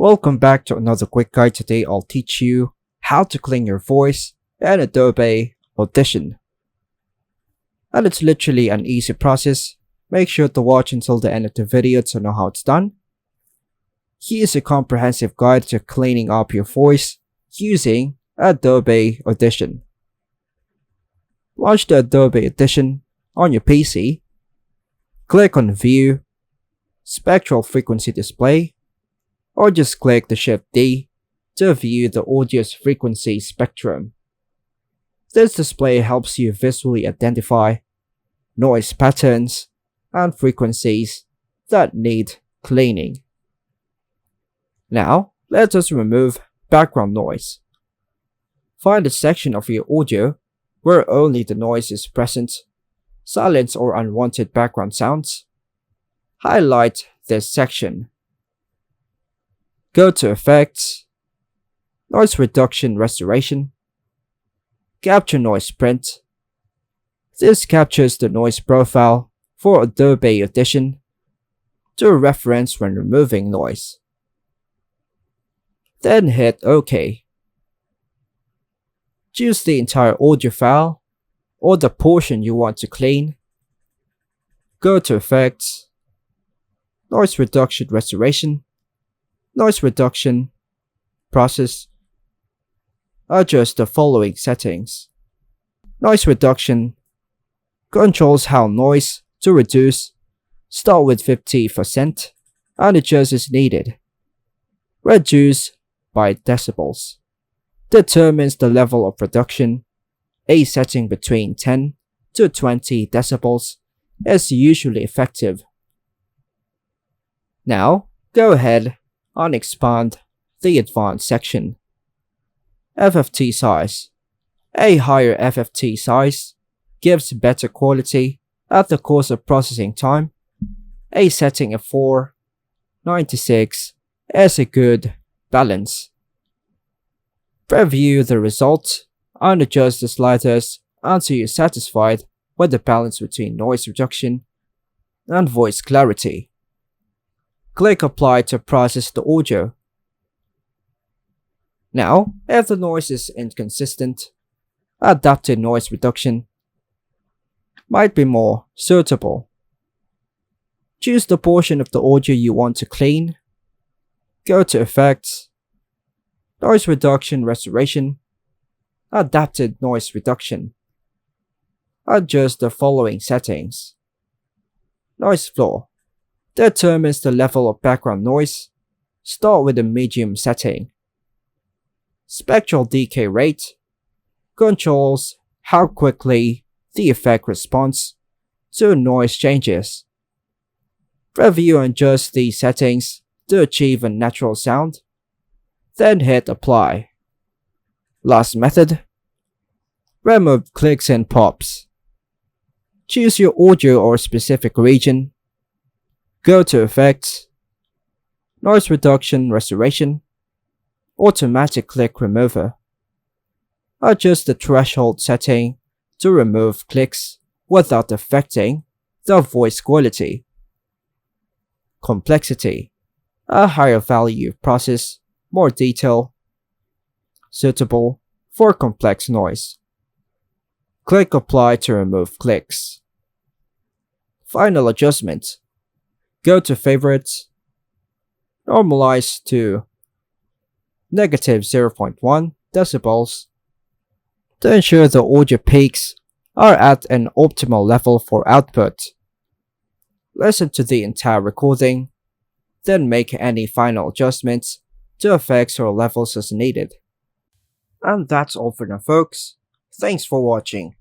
Welcome back to another quick guide. Today I'll teach you how to clean your voice in Adobe Audition. And it's literally an easy process. Make sure to watch until the end of the video to know how it's done. Here's a comprehensive guide to cleaning up your voice using Adobe Audition. Launch the Adobe Audition on your PC. Click on View, Spectral Frequency Display, or just click the Shift D to view the audio's frequency spectrum. This display helps you visually identify noise patterns and frequencies that need cleaning. Now, let us remove background noise. Find a section of your audio where only the noise is present, silence or unwanted background sounds. Highlight this section. Go to Effects, Noise Reduction Restoration, Capture Noise Print. This captures the noise profile for Adobe Audition to reference when removing noise. Then hit OK. Choose the entire audio file or the portion you want to clean. Go to Effects, Noise Reduction Restoration, Noise Reduction, Process. Adjust the following settings. Noise Reduction controls how noise to reduce. Start with 50% and adjust as needed. Reduce by decibels. Determines the level of reduction. A setting between 10 to 20 decibels is usually effective. Now, go ahead and expand the Advanced section. FFT size. A higher FFT size gives better quality at the cost of processing time. A setting of 496 is a good balance. Preview the results and adjust the sliders until you're satisfied with the balance between noise reduction and voice clarity. Click Apply to process the audio. Now, if the noise is inconsistent, adaptive noise reduction might be more suitable. Choose the portion of the audio you want to clean. Go to Effects, Noise Reduction Restoration, Adaptive Noise Reduction. Adjust the following settings. Noise floor determines the level of background noise. Start with the medium setting. Spectral decay rate controls how quickly the effect responds to noise changes. Preview and adjust these settings to achieve a natural sound. Then hit Apply. Last method. Remove clicks and pops. Choose your audio or specific region. Go to Effects, Noise Reduction Restoration, Automatic Click Remover. Adjust the threshold setting to remove clicks without affecting the voice quality. Complexity. A higher value process, more detail, suitable for complex noise. Click Apply to remove clicks. Final adjustment. Go to Favorites, Normalize to negative 0.1 decibels to ensure the audio peaks are at an optimal level for output. Listen to the entire recording, then make any final adjustments to effects or levels as needed. And that's all for now, folks. Thanks for watching.